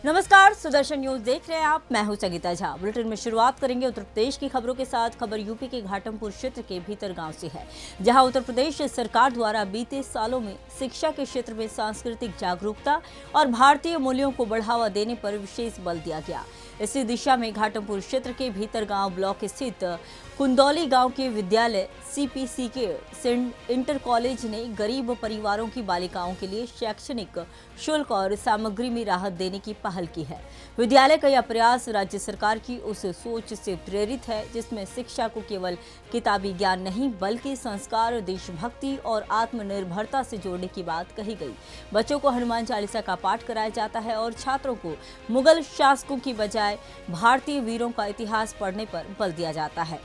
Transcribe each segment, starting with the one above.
नमस्कार, सुदर्शन न्यूज देख रहे हैं आप। मैं हूं संगीता झा। बुलेटिन में शुरुआत करेंगे उत्तर प्रदेश की खबरों के साथ। खबर यूपी के घाटमपुर क्षेत्र के भीतर गांव से है, जहां उत्तर प्रदेश सरकार द्वारा बीते सालों में शिक्षा के क्षेत्र में सांस्कृतिक जागरूकता और भारतीय मूल्यों को बढ़ावा देने पर विशेष बल दिया गया। इसी दिशा में घाटमपुर क्षेत्र के भीतर गांव ब्लॉक स्थित कुंदौली गांव के विद्यालय सीपीसी के सेंट इंटर कॉलेज ने गरीब परिवारों की बालिकाओं के लिए शैक्षणिक शुल्क और सामग्री में राहत देने की पहल की है। विद्यालय का यह प्रयास राज्य सरकार की उस सोच से प्रेरित है जिसमें शिक्षा को केवल किताबी ज्ञान नहीं बल्कि संस्कार, देशभक्ति और आत्मनिर्भरता से जोड़ने की बात कही गई। बच्चों को हनुमान चालीसा का पाठ कराया जाता है और छात्रों को मुगल शासकों की बजाय भारतीय वीरों का इतिहास पढ़ने पर बल दिया जाता है।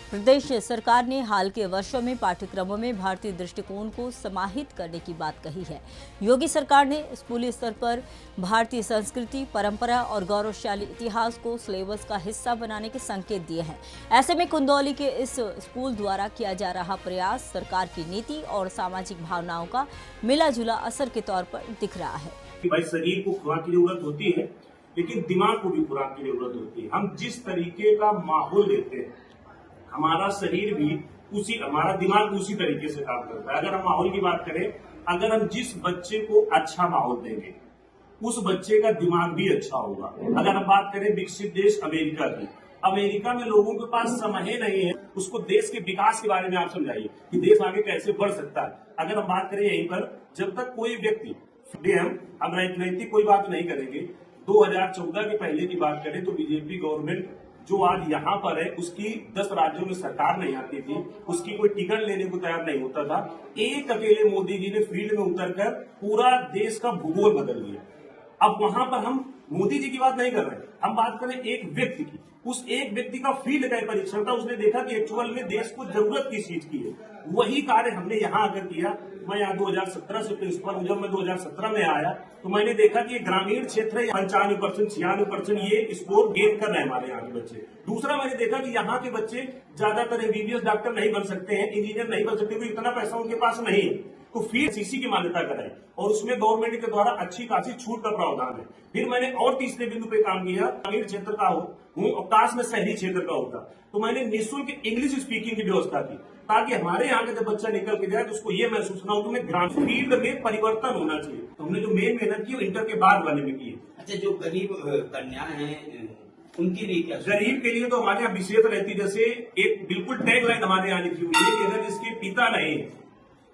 प्रदेश सरकार ने हाल के वर्षों में पाठ्यक्रमों में भारतीय दृष्टिकोण को समाहित करने की बात कही है। योगी सरकार ने स्कूली स्तर पर भारतीय संस्कृति, परंपरा और गौरवशाली इतिहास को सिलेबस का हिस्सा बनाने के संकेत दिए हैं। ऐसे में कुंदौली के इस स्कूल द्वारा किया जा रहा प्रयास सरकार की नीति और सामाजिक भावनाओं का मिला जुला असर के तौर पर दिख रहा है। भाई, शरीर को खुराक की जरूरत होती है, लेकिन दिमाग को भी खुराक की जरूरत होती है। हम जिस तरीके का माहौल देते हैं, हमारा शरीर भी हमारा दिमाग उसी तरीके से काम करता है। अगर हम माहौल की बात करें, अगर हम जिस बच्चे को अच्छा माहौल देंगे, उस बच्चे का दिमाग भी अच्छा होगा। अगर हम बात करें विकसित देश अमेरिका की, अमेरिका में लोगों के पास समय नहीं है, उसको देश के विकास के बारे में आप समझाइए कि देश आगे कैसे बढ़ सकता है। अगर हम बात करें यहीं पर, जब तक कोई व्यक्ति, हम राजनीतिक कोई बात नहीं करेंगे, 2014 के पहले की बात करें तो बीजेपी गवर्नमेंट जो आज यहाँ पर है, उसकी 10 राज्यों में सरकार नहीं आती थी, उसकी कोई टिकट लेने को तैयार नहीं होता था। एक अकेले मोदी जी ने फील्ड में उतरकर पूरा देश का भूगोल बदल दिया। अब वहां पर हम मोदी जी की बात नहीं कर रहे, हम बात करें एक व्यक्ति की। उस एक व्यक्ति का फील्ड का परीक्षण था, उसने देखा कि एक्चुअल में देश को जरूरत किस चीज की है। वही कार्य हमने यहाँ आकर किया। मैं यहाँ 2017 से प्रिंसिपल हूँ। जब मैं 2017 में आया तो मैंने देखा कि ग्रामीण क्षेत्र है, 95%, 96% ये स्कोर गेन कर रहे हैं हमारे यहाँ के बच्चे। दूसरा, मैंने देखा कि यहाँ के बच्चे ज्यादातर एमबीबीएस डॉक्टर नहीं बन सकते हैं, इंजीनियर नहीं बन सकते, क्योंकि इतना पैसा उनके पास नहीं है। तो फिर सीसी की मान्यता कराई और उसमें गवर्नमेंट के द्वारा अच्छी खासी छूट का प्रावधान है। फिर मैंने और तीसरे बिंदु पे काम किया, ग्रामीण क्षेत्र का हूँ, अवकाश में शहरी क्षेत्र का होता, तो मैंने निःशुल्क इंग्लिश स्पीकिंग की व्यवस्था की, ताकि हमारे यहाँ का जब बच्चा निकल के जाए तो उसको ये महसूस ना हो कि मैं ग्रामीण फील्ड में परिवर्तन होना चाहिए। तो हमने जो मेन मेहनत की वो इंटर के बाद वाले में की है। अच्छा, जो गरीब कन्या है उनके लिए क्या? गरीब के लिए तो हमारे यहाँ विशेष रहती, जैसे एक बिल्कुल टैग लाइन हमारे यहाँ लिखी हुई है कि अगर जिसके पिता नहीं,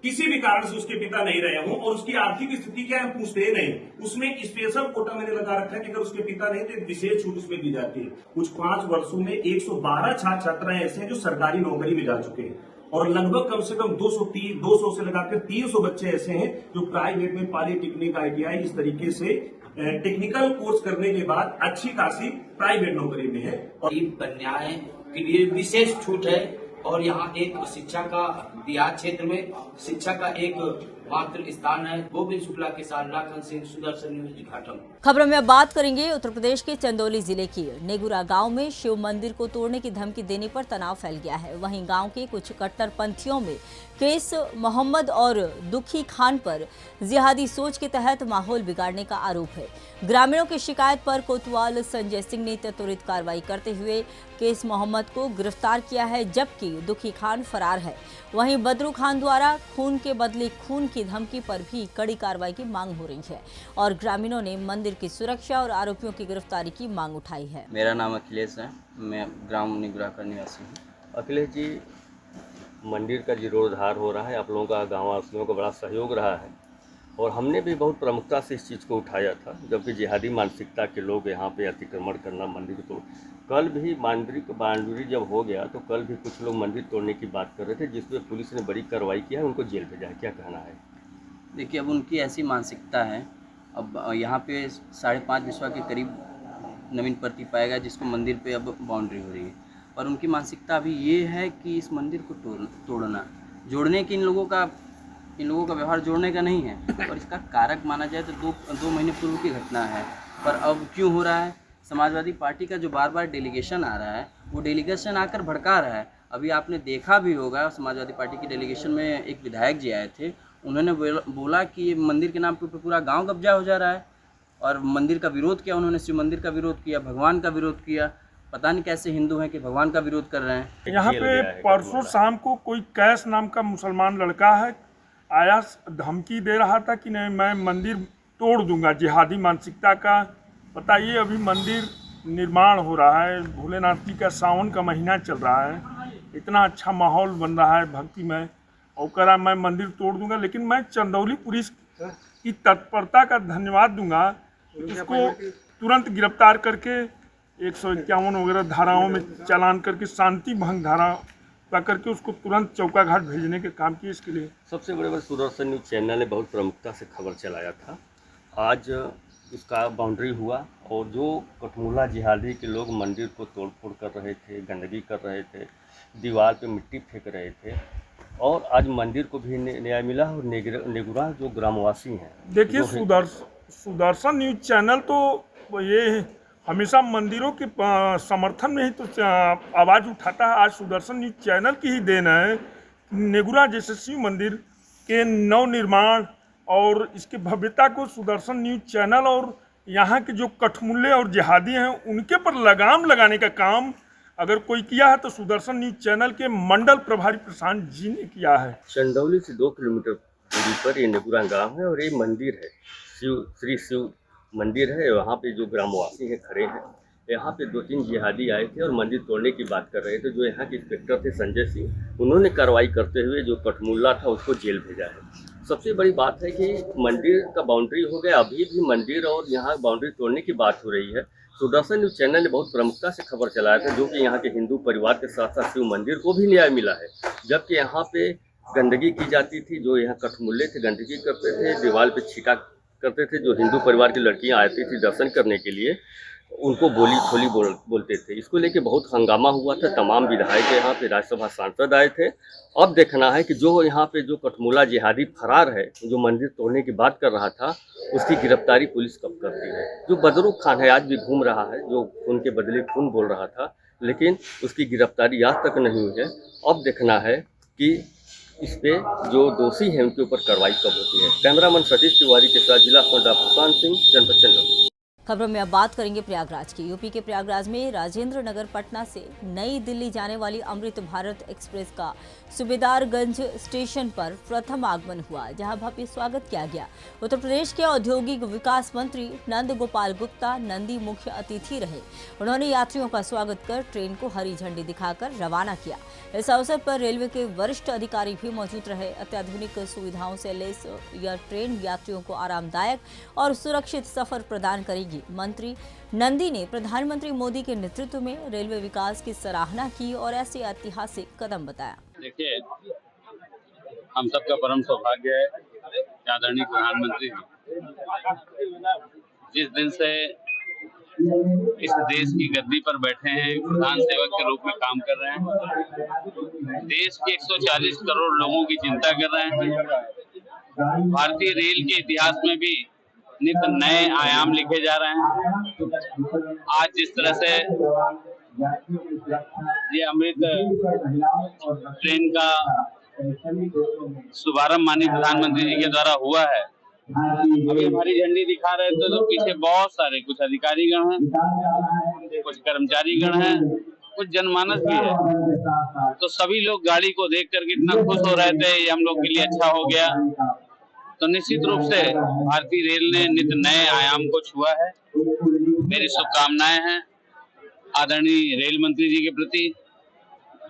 किसी भी कारण से उसके पिता नहीं रहे हों और उसकी आर्थिक स्थिति क्या है हम पूछते ही नहीं, उसमें स्पेशल कोटा मैंने लगा रखा है कि अगर उसके पिता नहीं तो एक विशेष छूट उसमें दी जाती है। कुछ 5 वर्षों में 112 छात्र छात्राएं ऐसे हैं जो सरकारी नौकरी में जा चुके हैं और लगभग कम से कम 200 से लगाकर 300 बच्चे ऐसे हैं जो प्राइवेट में पॉलिटेक्निक, ITI इस तरीके से टेक्निकल कोर्स करने के बाद अच्छी खासी प्राइवेट नौकरी में है। और कन्याएं के लिए विशेष छूट है और यहाँ एक शिक्षा का देहात क्षेत्र में शिक्षा का एक मात्र स्थान है। गोविंद शुक्ला के साथ लाखन सिंह, सुदर्शन न्यूज, घाटम। खबरों में अब बात करेंगे उत्तर प्रदेश के चंदौली जिले की। नेगुरा गांव में शिव मंदिर को तोड़ने की धमकी देने पर तनाव फैल गया है। वहीं गांव के कुछ कट्टरपंथियों में केस मोहम्मद और दुखी खान पर जिहादी सोच के तहत माहौल बिगाड़ने का आरोप है। ग्रामीणों की शिकायत पर कोतवाल संजय सिंह ने त्वरित कार्रवाई करते हुए केस मोहम्मद को गिरफ्तार किया है, जबकि दुखी खान फरार है। वहीं बदरू खान द्वारा खून के बदले खून की धमकी पर भी कड़ी कार्रवाई की मांग हो रही है और ग्रामीणों ने मंदिर की सुरक्षा और आरोपियों की गिरफ्तारी की मांग उठाई है। मेरा नाम अखिलेश है, मैं ग्राम निगुरा का निवासी हूँ। अखिलेश जी, मंदिर का जीर्णोद्धार हो रहा है, आप लोगों का, गाँव वासियों का बड़ा सहयोग रहा है और हमने भी बहुत प्रमुखता से इस चीज़ को उठाया था। जबकि जिहादी मानसिकता के लोग यहाँ पे अतिक्रमण करना, मंदिर को, कल भी बाउंड्री जब हो गया तो कल भी कुछ लोग मंदिर तोड़ने की बात कर रहे थे, जिसमें पुलिस ने बड़ी कार्रवाई किया है, उनको जेल भेजा है। क्या कहना है? देखिए, अब उनकी ऐसी मानसिकता है। अब यहाँ पे 5.5 विश्वा के करीब नवीन प्रति पाया गया जिसको मंदिर पे अब बाउंड्री हो रही है और उनकी मानसिकता अभी ये है कि इस मंदिर को तोड़ना, जोड़ने की इन लोगों का व्यवहार जोड़ने का नहीं है। और इसका कारक माना जाए तो दो महीने पूर्व की घटना है। पर अब क्यों हो रहा है? समाजवादी पार्टी का जो बार बार डेलीगेशन आ रहा है, वो डेलीगेशन आकर भड़का रहा है। अभी आपने देखा भी होगा, समाजवादी पार्टी की डेलीगेशन में एक विधायक जी आए थे, उन्होंने बोला कि मंदिर के नाम पर पूरा गांव कब्जा हो जा रहा है। और मंदिर का विरोध किया उन्होंने, शिव मंदिर का विरोध किया, भगवान का विरोध किया। पता नहीं कैसे हिंदू हैं कि भगवान का विरोध कर रहे हैं। यहाँ पे परसों शाम को कोई कैश नाम का मुसलमान लड़का है आया, धमकी दे रहा था कि नहीं मैं मंदिर तोड़ दूंगा, जिहादी मानसिकता का। बताइए, अभी मंदिर निर्माण हो रहा है, भोलेनाथ जी का सावन का महीना चल रहा है, इतना अच्छा माहौल बन रहा है भक्तिमय, और करा मैं मंदिर तोड़ दूंगा। लेकिन मैं चंदौली पुलिस की तत्परता का धन्यवाद दूंगा, उसको तुरंत गिरफ्तार करके 151 वगैरह धाराओं में चालान करके शांति भंग धारा करके उसको तुरंत चौका घाट भेजने के काम किए। इसके लिए सबसे बड़े सुदर्शन न्यूज़ चैनल ने बहुत प्रमुखता से खबर चलाया था। आज उसका बाउंड्री हुआ और जो कठमुला जिहादी के लोग मंदिर को तोड़फोड़ कर रहे थे, गंदगी कर रहे थे, दीवार पे मिट्टी फेंक रहे थे, और आज मंदिर को भी न्याय मिला। और नेगुरा जो ग्रामवासी हैं, देखिए, सुदर्शन न्यूज़ चैनल तो ये हमेशा मंदिरों के समर्थन में ही तो आवाज़ उठाता है। आज सुदर्शन न्यूज़ चैनल की ही देन है नेगुरा जैसे शिव मंदिर के नवनिर्माण और इसके भव्यता को सुदर्शन न्यूज़ चैनल और यहाँ के जो कठमुल्ले और जिहादी हैं उनके पर लगाम लगाने का काम अगर कोई किया है तो सुदर्शन न्यूज़ चैनल के मंडल प्रभारी प्रशांत जी ने किया है। चंदौली से 2 किलोमीटर दूरी पर ये नेगुरा गांव है और ये मंदिर है, श्री शिव मंदिर है। वहाँ पे जो ग्रामवासी हैं खड़े हैं, यहाँ पे 2-3 जिहादी आए थे और मंदिर तोड़ने की बात कर रहे थे। जो यहाँ के इंस्पेक्टर थे संजय सिंह, उन्होंने कार्रवाई करते हुए जो कठमुल्ला था उसको जेल भेजा है। सबसे बड़ी बात है कि मंदिर का बाउंड्री हो गया, अभी भी मंदिर और यहाँ बाउंड्री तोड़ने की बात हो रही है। सुदर्शन न्यूज़ चैनल ने बहुत प्रमुखता से खबर चलाया था, जो कि यहाँ के हिंदू परिवार के साथ साथ शिव मंदिर को भी न्याय मिला है। जबकि यहाँ पे गंदगी की जाती थी, जो यहाँ कठमुल्ले थे गंदगी करते थे, दीवार पे छीटा करते थे। जो हिंदू परिवार की लड़कियां आती थी दर्शन करने के लिए, उनको बोली छोली बोलते थे। इसको लेके बहुत हंगामा हुआ था। तमाम विधायक यहाँ पे, राज्यसभा सांसद आए थे। अब देखना है कि जो यहाँ पे जो कठमुला जिहादी फरार है, जो मंदिर तोड़ने की बात कर रहा था, उसकी गिरफ्तारी पुलिस कब करती है। जो बदरू खान है आज भी घूम रहा है, जो खून के बदले खून बोल रहा था, लेकिन उसकी गिरफ्तारी आज तक नहीं हुई है। अब देखना है कि इस पे जो दोषी हैं उनके ऊपर कार्रवाई कब होती है। कैमरामैन सतीश तिवारी के साथ जिला संवाददाता प्रशांत सिंह, जनपद चंदौली। खबरों में अब बात करेंगे प्रयागराज की। यूपी के प्रयागराज में राजेंद्र नगर पटना से नई दिल्ली जाने वाली अमृत भारत एक्सप्रेस का सूबेदारगंज स्टेशन पर प्रथम आगमन हुआ, जहां भव्य स्वागत किया गया। उत्तर प्रदेश के औद्योगिक विकास मंत्री नंद गोपाल गुप्ता नंदी मुख्य अतिथि रहे। उन्होंने यात्रियों का स्वागत कर ट्रेन को हरी झंडी दिखाकर रवाना किया। इस अवसर पर रेलवे के वरिष्ठ अधिकारी भी मौजूद रहे। अत्याधुनिक सुविधाओं से लैस यह ट्रेन यात्रियों को आरामदायक और सुरक्षित सफर प्रदान करेगी। मंत्री नंदी ने प्रधानमंत्री मोदी के नेतृत्व में रेलवे विकास की सराहना की और ऐसे ऐतिहासिक कदम बताया। देखिए, हम सबका परम सौभाग्य है कि आदरणीय प्रधानमंत्री जिस दिन से इस देश की गद्दी पर बैठे हैं, प्रधान सेवक के रूप में काम कर रहे हैं, देश के 140 करोड़ लोगों की चिंता कर रहे हैं। भारतीय रेल के इतिहास में भी नित नए आयाम लिखे जा रहे हैं। आज जिस तरह से ये अमृत ट्रेन का शुभारंभ माननीय प्रधानमंत्री जी के द्वारा हुआ है, अभी हमारी झंडी दिखा रहे थे तो पीछे बहुत सारे कुछ अधिकारीगण हैं, कुछ कर्मचारीगण हैं, कुछ जनमानस भी है। तो सभी लोग गाड़ी को देख कर कितना खुश हो रहे थे, ये हम लोग के लिए अच्छा हो गया। तो निश्चित रूप से भारतीय रेल ने नित नए आयाम को छुआ है। मेरी शुभकामनाएं हैं आदरणीय रेल मंत्री जी के प्रति।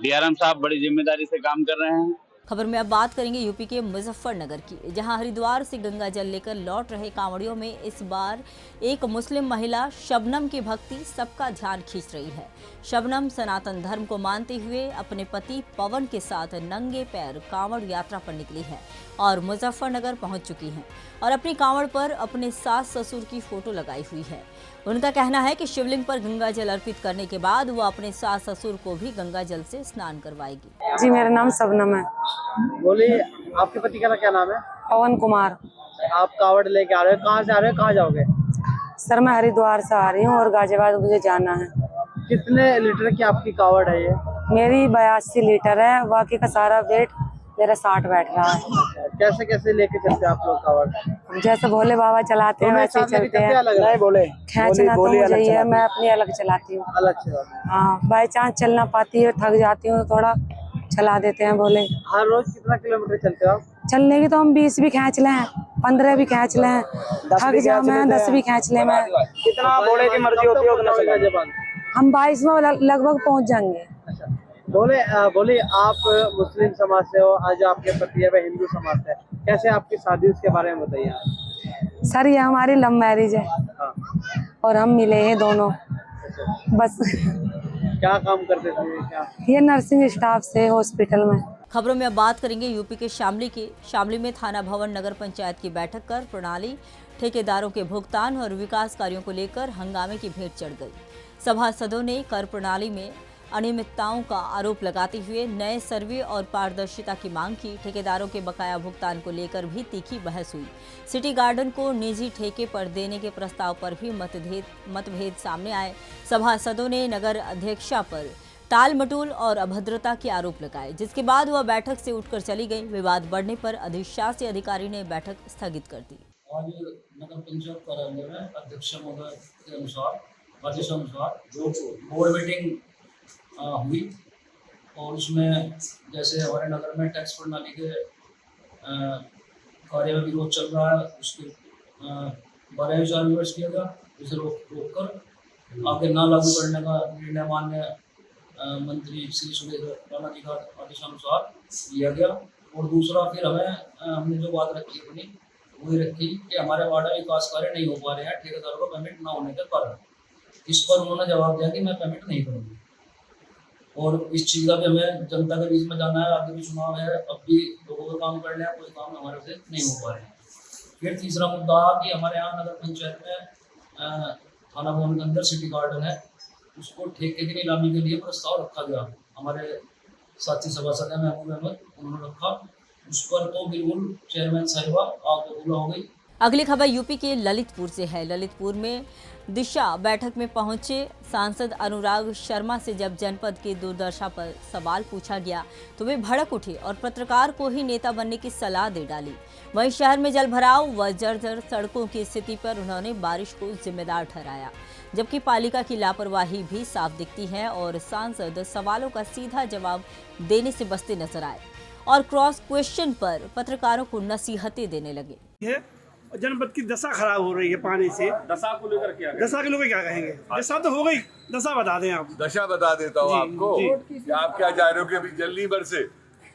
डीआरएम साहब बड़ी जिम्मेदारी से काम कर रहे हैं। खबर में अब बात करेंगे यूपी के मुजफ्फरनगर की, जहां हरिद्वार से गंगा जल लेकर लौट रहे कांवड़ियों में इस बार एक मुस्लिम महिला शबनम की भक्ति सबका ध्यान खींच रही है। शबनम सनातन धर्म को मानते हुए अपने पति पवन के साथ नंगे पैर कांवड़ यात्रा पर निकली है और मुजफ्फरनगर पहुंच चुकी हैं और अपनी कांवड़ पर अपने सास ससुर की फोटो लगाई हुई है। उनका कहना है कि शिवलिंग पर गंगा जल अर्पित करने के बाद वो अपने सास ससुर को भी गंगा जल से स्नान करवाएगी। जी, मेरा नाम शबनम है। बोलिए, आपके पति का क्या नाम है? पवन कुमार। आप कावड़ लेके आ रहे हो, कहाँ से आ रहे हो, कहाँ जाओगे? सर, मैं हरिद्वार से आ रही हूँ और गाजियाबाद मुझे जाना है। कितने लीटर की आपकी कावड़ है ये? मेरी 82 लीटर है, बाकी का सारा वेट मेरा 60 बैठ रहा है। कैसे कैसे लेके चलते हैं आप लोग कावड़? जैसे भोले बाबा चलाते हैं वैसे ही चलते हैं। अलग बोले खींचना तो मुझे ही है, मैं अपनी अलग चलाती हूँ। अलग से बात है। हाँ, बाई चांस चल ना पाती है, थक जाती हूँ तो थोड़ा चला देते हैं भोले। हर रोज कितना किलोमीटर चलते हो आप? चलने की तो हम 20 भी खींच लें, 15 भी खींच लें, थक जाओ मैं 10 भी खींच लें मैं। कितना बोले की मर्जी होती है उतना चला। हम 22 में लगभग पहुँच जाएंगे। अच्छा बोले आप मुस्लिम समाज से हो, आज आपके पति है वह हिंदू समाज से, कैसे आपकी शादी उसके बारे में बताइए। सर ये हमारी लव मैरिज है हाँ। और हम मिले हैं दोनों, बस। क्या काम करते थे क्या? ये नर्सिंग स्टाफ से हॉस्पिटल में। खबरों में अब बात करेंगे यूपी के शामली में थाना भवन नगर पंचायत की बैठक कर प्रणाली ठेकेदारों के भुगतान और विकास कार्यों को लेकर हंगामे की भेंट चढ़ गई। सभासदों ने कर प्रणाली में अनियमितताओं का आरोप लगाते हुए नए सर्वे और पारदर्शिता की मांग की। ठेकेदारों के बकाया भुगतान को लेकर भी तीखी बहस हुई। सिटी गार्डन को निजी ठेके पर देने के प्रस्ताव पर भी मतभेद सामने आए। सभासदों ने नगर अध्यक्षा पर टाल मटोल और अभद्रता के आरोप लगाए, जिसके बाद वह बैठक से उठकर चली गई। विवाद बढ़ने पर अधिशासी अधिकारी ने बैठक स्थगित कर दी। आज नगर पंचायत कार्यालय में अध्यक्ष महोदय के अनुसार आदेशानुसार जो बोर्ड मीटिंग हुई और उसमें जैसे हमारे नगर में टैक्स प्रणाली के कार्य में विरोध चल रहा है, उसके बारे में विचार विमर्श किया गया। उसे रोक कर आगे ना लागू करने का निर्णय माननीय मंत्री श्री सुरेश राणा जी का आदेशानुसार लिया गया। और दूसरा फिर हमने जो बात रखी अपनी वही रखी कि हमारे वार्ड में विकास कार्य नहीं हो पा रहे हैं ठेकेदारों को पेमेंट ना होने के कारण। इस पर उन्होंने जवाब दिया कि मैं पेमेंट नहीं करूँगी और इस चीज़ का भी हमें जनता के बीच में जाना है, आगे भी चुनाव है, अब भी लोगों को काम करने हैं, कोई काम हमारे से नहीं हो पा रहे हैं। फिर तीसरा मुद्दा कि हमारे यहाँ नगर पंचायत में थाना भवन के अंदर सिटी गार्डन है, उसको ठेके की नीलामी के लिए प्रस्ताव रखा गया। हमारे साथी सभासद हैं महबूब अहमद, उन्होंने रखा। उस पर तो बिल्कुल चेयरमैन साहिबा आग बबूला हो गई। अगली खबर यूपी के ललितपुर से है। ललितपुर में दिशा बैठक में पहुंचे सांसद अनुराग शर्मा से जब जनपद की दुर्दशा पर सवाल पूछा गया तो वे भड़क उठे और पत्रकार को ही नेता बनने की सलाह दे डाली। वहीं शहर में जलभराव व जर्जर सड़कों की स्थिति पर उन्होंने बारिश को जिम्मेदार ठहराया, जबकि पालिका की लापरवाही भी साफ दिखती है और सांसद सवालों का सीधा जवाब देने से बचते नजर आए और क्रॉस क्वेश्चन पर पत्रकारों को नसीहतें देने लगे। जनपद की दशा खराब हो रही है पानी से। दशा को लेकर क्या कहेंगे? दशा तो हो गई, दशा बता दें आप। दशा बता देता हूँ आपको कि आप क्या चाह रहे हो कि अभी जल नहीं बरसे,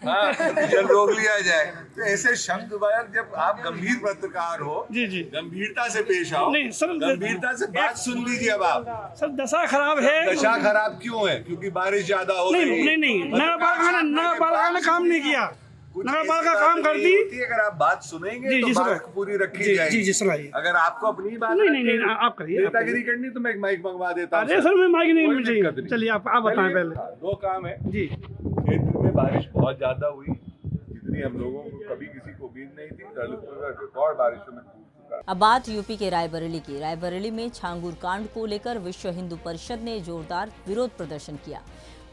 हाँ, जल रोक लिया जाए। तो ऐसे शब्द वायर, जब आप गंभीर पत्रकार हो, जी गंभीरता से पेश आओ। नहीं सर, गंभीरता से बात सुन लीजिए। अब आप सर दशा खराब है। दशा खराब क्यों है? क्योंकि बारिश ज्यादा हो रही है। नहीं, नगर ने काम नहीं किया, नगरपालिका काम करती। अगर आप बात सुनेंगे तो बात पूरी रखी जाएगी। जी सुनाइए। अगर आपको अपनी बात नहीं आप करिए, नेतागिरी करनी तो मैं एक माइक मंगवा देता हूँ। सर मैं माइक नहीं चाहिए। चलिए आप बताएं पहले। दो काम है जी। क्षेत्र में बारिश बहुत ज्यादा हुई, जितनी हम लोगों को कभी किसी को उम्मीद नहीं थी। रिकॉर्ड बारिशों में अब बात यूपी के रायबरेली की। रायबरेली में छांगुर कांड को लेकर विश्व हिंदू परिषद ने जोरदार विरोध प्रदर्शन किया।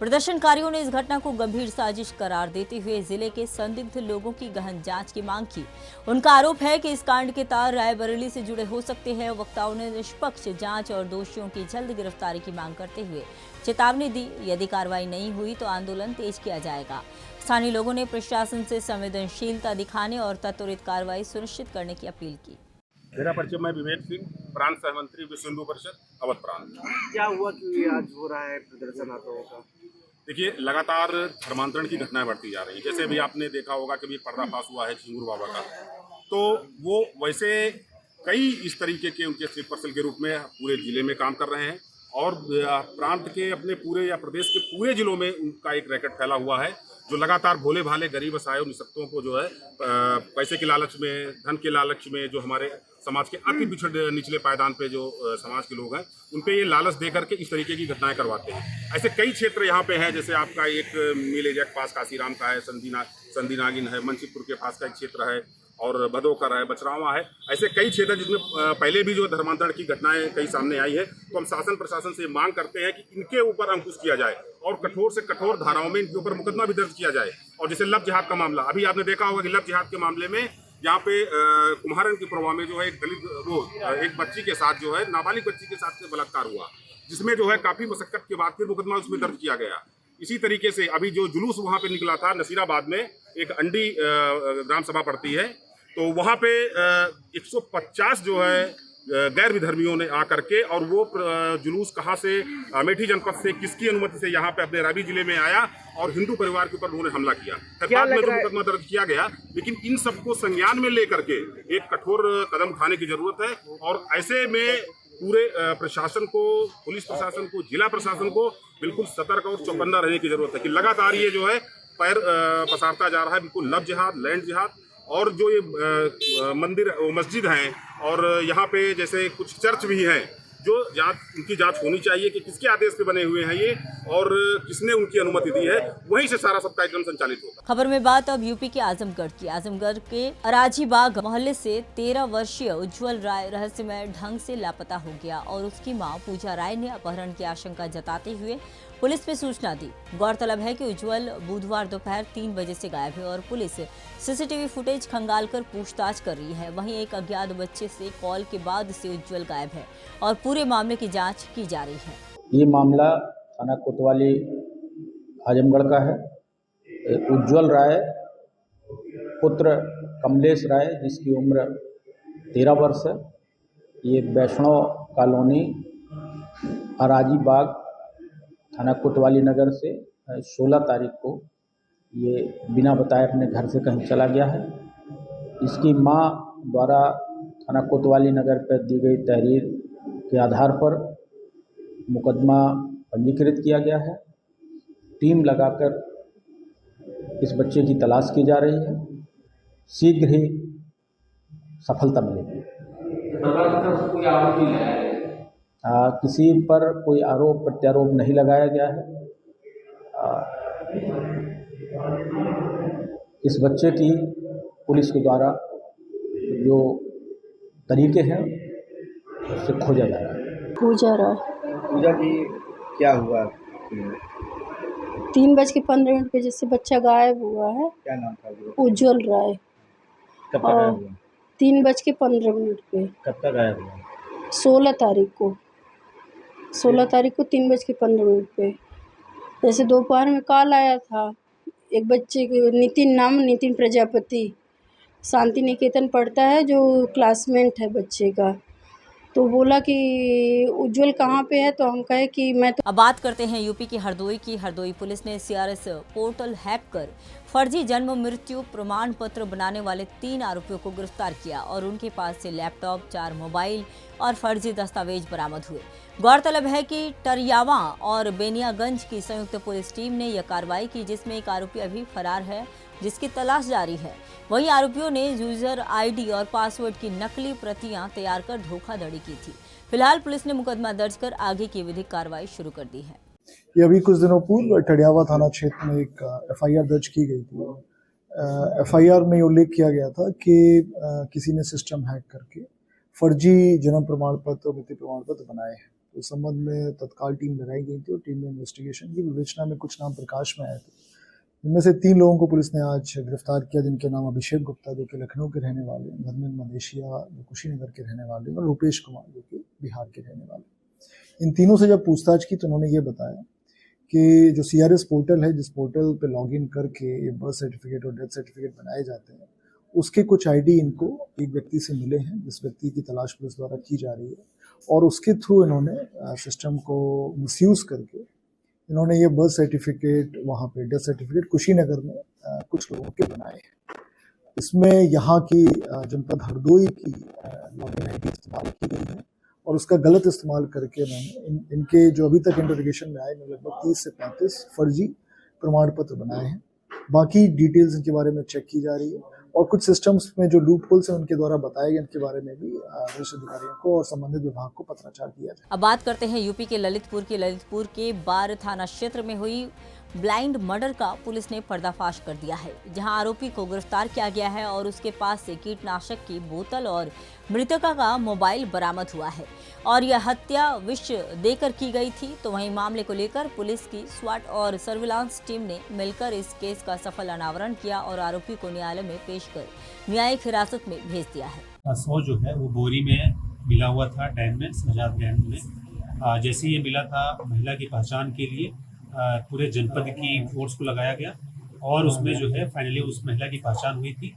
प्रदर्शनकारियों ने इस घटना को गंभीर साजिश करार देते हुए जिले के संदिग्ध लोगों की गहन जांच की मांग की। उनका आरोप है कि इस कांड के तार रायबरेली से जुड़े हो सकते हैं। वक्ताओं ने निष्पक्ष जांच और दोषियों की जल्द गिरफ्तारी की मांग करते हुए चेतावनी दी, यदि कार्रवाई नहीं हुई तो आंदोलन तेज किया जाएगा। स्थानीय लोगों ने प्रशासन से संवेदनशीलता दिखाने और त्वरित कार्रवाई सुनिश्चित करने की अपील की। मेरा परिचय, मैं विवेक सिंह, प्रांत सहमंत्री विश्व हिंदू परिषद अवध प्रांत। क्या हुआ कि आज हो रहा है प्रदर्शन आप लोगों का? देखिए, लगातार धर्मांतरण की घटनाएं बढ़ती जा रही हैं। जैसे भी आपने देखा होगा कि भी पर्दाफाश हुआ है छांगुर बाबा का, तो वो वैसे कई इस तरीके के उनके स्लीपर पार्सल के रूप में पूरे जिले में काम कर रहे हैं और प्रांत के अपने पूरे या प्रदेश के पूरे जिलों में उनका एक रैकेट फैला हुआ है, जो लगातार भोले भाले गरीब असहायों निसक्तों को जो है पैसे के लालच में, धन के लालच में, जो हमारे समाज के अति पिछड़े निचले पायदान पे जो समाज के लोग हैं, उन पे ये लालच दे करके इस तरीके की घटनाएं करवाते हैं। ऐसे कई क्षेत्र यहाँ पे हैं, जैसे आपका एक मिल एरिया के पास काशीराम का है, संदी नागिन है, मंसीपुर के पास का एक क्षेत्र है, और भदोकर है, बचरावा है, ऐसे कई क्षेत्र जिसमें पहले भी जो धर्मांतरण की घटनाएं कई सामने आई है। तो हम शासन प्रशासन से मांग करते हैं कि इनके ऊपर अंकुश किया जाए और कठोर से कठोर धाराओं में इनके ऊपर मुकदमा भी दर्ज किया जाए। और जैसे लव जिहाद का मामला, अभी आपने देखा होगा कि लव जिहाद के मामले में यहाँ पे कुम्हारन की प्रभा में जो है एक दलित एक बच्ची के साथ जो है, नाबालिग बच्ची के साथ बलात्कार हुआ, जिसमें जो है काफी मशक्कत के बाद फिर मुकदमा उसमें दर्ज किया गया। इसी तरीके से अभी जो जुलूस वहाँ पे निकला था नसीराबाद में, एक अंडी ग्राम सभा पड़ती है, तो वहाँ पे 150 जो है गैर विधर्मियों ने आकर के, और वो जुलूस कहाँ से, अमेठी जनपद से, किसकी अनुमति से यहाँ पे अपने रावी जिले में आया और हिंदू परिवार के ऊपर उन्होंने हमला किया। बाद में जो मुकदमा दर्ज किया गया, लेकिन इन सबको संज्ञान में लेकर के एक कठोर कदम उठाने की जरूरत है। और ऐसे में पूरे प्रशासन को, पुलिस प्रशासन को, जिला प्रशासन को बिल्कुल सतर्क और चौकन्ना रहने की जरूरत है कि लगातार ये जो है पैर पसारता जा रहा है, बिल्कुल लव जिहाद, लैंड जिहाद, और जो ये मंदिर मस्जिद हैं और यहाँ पे जैसे कुछ चर्च भी हैं, जो उनकी जांच होनी चाहिए कि किसके आदेश पे बने हुए हैं ये और किसने उनकी अनुमति दी है, वहीं से सारा सब कार्यक्रम संचालित होगा। खबर में बात अब यूपी के आजमगढ़ की। आजमगढ़ के अराजीबाग मोहल्ले से 13 वर्षीय उज्जवल राय रहस्यमय ढंग से लापता हो गया और उसकी मां पूजा राय ने अपहरण की आशंका जताते हुए पुलिस में सूचना दी। गौरतलब है कि उज्जवल बुधवार दोपहर 3 बजे से गायब है और पुलिस सीसीटीवी फुटेज खंगालकर पूछताछ कर रही है। वहीं एक अज्ञात बच्चे से कॉल के बाद से उज्जवल गायब है और पूरे मामले की जांच की जा रही है। ये मामला थाना कोतवाली आजमगढ़ का है। उज्जवल राय पुत्र कमलेश राय, जिसकी उम्र 13 वर्ष है, ये वैष्णव कॉलोनी अराजीबाग थाना कोतवाली नगर से 16 तारीख को ये बिना बताए अपने घर से कहीं चला गया है। इसकी मां द्वारा थाना कोतवाली नगर पर दी गई तहरीर के आधार पर मुकदमा पंजीकृत किया गया है। टीम लगाकर इस बच्चे की तलाश की जा रही है। शीघ्र ही सफलता मिलेगी। किसी पर कोई आरोप प्रत्यारोप नहीं लगाया गया है। इस बच्चे की पुलिस के द्वारा जो तरीके हैं उससे खोजा जा रहा है। पूजा की क्या हुआ? 3:15 पे जैसे बच्चा गायब हुआ है। क्या नाम था? उज्जवल राय। कब तक गायब हुआ? 3:15 पे। कब तक गायब हुआ? 16 तारीख को 3:15 पे। जैसे दोपहर में कॉल आया था एक बच्चे के, नितिन प्रजापति, शांति निकेतन पढ़ता है, जो क्लासमेट है बच्चे का। तो बोला कि उज्जवल कहाँ पे है, तो हम कहे कि मैं तो। अब बात करते हैं यूपी की हरदोई पुलिस ने CRS पोर्टल हैक कर फर्जी जन्म मृत्यु प्रमाण पत्र बनाने वाले 3 आरोपियों को गिरफ्तार किया और उनके पास से लैपटॉप, 4 मोबाइल और फर्जी दस्तावेज बरामद हुए। गौरतलब है कि टरियावा और बेनियागंज की संयुक्त पुलिस टीम ने यह कार्रवाई की, जिसमें एक आरोपी अभी फरार है, जिसकी तलाश जारी है। वहीं आरोपियों ने यूजर ID और पासवर्ड की नकली प्रतियां तैयार कर धोखाधड़ी की थी। फिलहाल पुलिस ने मुकदमा दर्ज कर आगे की विधिक कार्रवाई शुरू कर दी है। ये अभी कुछ दिनों पूर्व टडियावा थाना क्षेत्र में एक FIR दर्ज की गई थी। FIR में उल्लेख किया गया था कि किसी ने सिस्टम हैक करके फर्जी जन्म प्रमाण पत्र और मृत्यु प्रमाण पत्र बनाए हैं। तो इस संबंध में तत्काल टीम लगाई गई थी और टीम ने इन्वेस्टिगेशन की। विवेचना में कुछ नाम प्रकाश में आए थे। इनमें से 3 लोगों को पुलिस ने आज गिरफ्तार किया, जिनके नाम अभिषेक गुप्ता जो कि लखनऊ के रहने वाले, धर्मेंद्र मदेशिया जो कुशीनगर के रहने वाले और रूपेश कुमार जो कि बिहार के रहने वाले। इन तीनों से जब पूछताछ की तो उन्होंने ये बताया कि जो CRS पोर्टल है, जिस पोर्टल पे लॉगिन करके ये बर्थ सर्टिफिकेट और डेथ सर्टिफिकेट बनाए जाते हैं, उसके कुछ ID इनको एक व्यक्ति से मिले हैं, जिस व्यक्ति की तलाश पुलिस द्वारा की जा रही है। और उसके थ्रू इन्होंने सिस्टम को मिसयूज़ करके इन्होंने ये बर्थ सर्टिफिकेट, वहाँ पे डेथ सर्टिफिकेट कुशीनगर में कुछ लोगों के बनाए हैं। इसमें यहाँ की जनपद हरदोई की लॉगिन ID इस्तेमाल की गई है और उसका गलत इस्तेमाल करके इन्होंने इनके जो अभी तक इंटरोगेशन में आए, लगभग 30 से 35 फर्जी प्रमाण पत्र बनाए हैं। बाकी डिटेल्स इनके बारे में चेक की जा रही है और कुछ सिस्टम्स में जो लूप होल्स हैं उनके द्वारा बताए गए, इनके बारे में भी वरिष्ठ अधिकारियों को और संबंधित विभाग को पत्राचार किया जाए। अब बात करते हैं यूपी के ललितपुर के बार थाना क्षेत्र में हुई ब्लाइंड मर्डर का पुलिस ने पर्दाफाश कर दिया है, जहां आरोपी को गिरफ्तार किया गया है और उसके पास से कीटनाशक की बोतल और मृतका का मोबाइल बरामद हुआ है और यह हत्या विष देकर की गई थी। तो वहीं मामले को लेकर पुलिस की स्वाट और सर्विलांस टीम ने मिलकर इस केस का सफल अनावरण किया और आरोपी को न्यायालय में पेश कर न्यायिक हिरासत में भेज दिया है। 100 जो है वो बोरी में मिला हुआ था डैम में, सजाद डैम में। जैसे ये मिला था, महिला की पहचान के लिए पूरे जनपद की फोर्स को लगाया गया और उसमें जो है फाइनली उस महिला की पहचान हुई थी।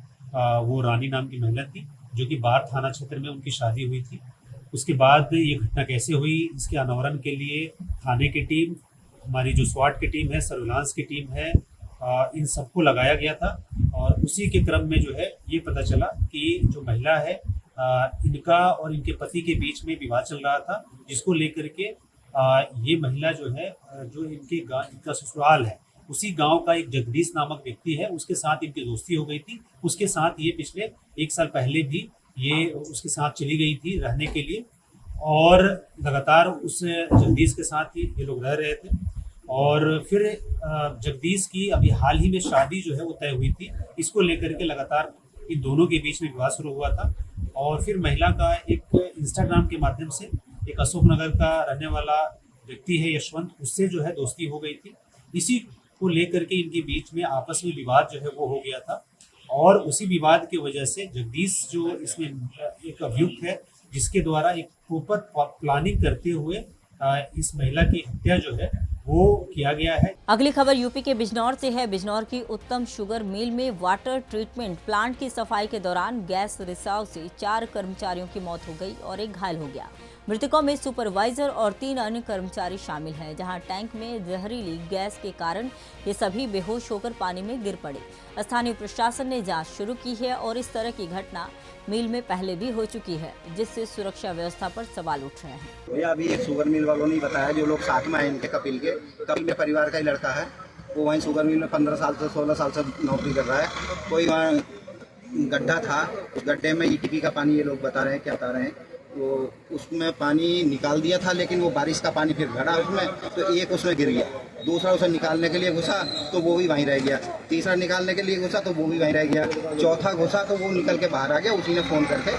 वो रानी नाम की महिला थी जो कि बार थाना क्षेत्र में उनकी शादी हुई थी। उसके बाद ये घटना कैसे हुई, इसके अनावरण के लिए थाने की टीम, हमारी जो स्वाट की टीम है, सर्विलांस की टीम है, इन सबको लगाया गया था और उसी के क्रम में जो है ये पता चला कि जो महिला है इनका और इनके पति के बीच में विवाद चल रहा था, जिसको लेकर के ये महिला जो है जो इनका ससुराल है उसी गांव का एक जगदीश नामक व्यक्ति है, उसके साथ इनकी दोस्ती हो गई थी। उसके साथ ये पिछले 1 साल पहले भी ये उसके साथ चली गई थी रहने के लिए और लगातार उस जगदीश के साथ ही ये लोग रह रहे थे। और फिर जगदीश की अभी हाल ही में शादी जो है वो तय हुई थी, इसको लेकर के लगातार इन दोनों के बीच में विवाद शुरू हुआ था। और फिर महिला का एक इंस्टाग्राम के माध्यम से एक अशोकनगर का रहने वाला व्यक्ति है यशवंत, उससे जो है दोस्ती हो गई थी। इसी को लेकर के इनके बीच में आपस में विवाद जो है वो हो गया था और उसी विवाद की वजह से जगदीश जो इसमें एक अभियुक्त है, जिसके द्वारा एक प्रॉपर प्लानिंग करते हुए इस महिला की हत्या जो है वो किया गया है। अगली खबर यूपी के बिजनौर से है। बिजनौर की उत्तम शुगर मिल में वाटर ट्रीटमेंट प्लांट की सफाई के दौरान गैस रिसाव से 4 कर्मचारियों की मौत हो गई और 1 घायल हो गया। मृतकों में सुपरवाइजर और 3 अन्य कर्मचारी शामिल हैं, जहां टैंक में जहरीली गैस के कारण ये सभी बेहोश होकर पानी में गिर पड़े। स्थानीय प्रशासन ने जांच शुरू की है और इस तरह की घटना मिल में पहले भी हो चुकी है, जिससे सुरक्षा व्यवस्था पर सवाल उठ रहे हैं। भैया अभी एक शुगर मिल वालों ने बताया, जो लोग साथ में आए इनके कपिल में परिवार का ही लड़का है, वो वहीं शुगर मिल में 15 साल से 16 साल से नौकरी कर रहा है। कोई वहाँ गड्ढा था, उस गड्ढे में ईटीपी का पानी, ये लोग बता रहे हैं, क्या बता रहे हैं, वो उसमें पानी निकाल दिया था, लेकिन वो बारिश का पानी फिर भरा उसमें, तो एक उसमें गिर गया। दूसरा उसे निकालने के लिए घुसा तो वो भी वहीं रह गया। तीसरा निकालने के लिए घुसा तो वो भी वहीं रह गया। चौथा घुसा तो वो निकल के बाहर आ गया। उसी ने फ़ोन करके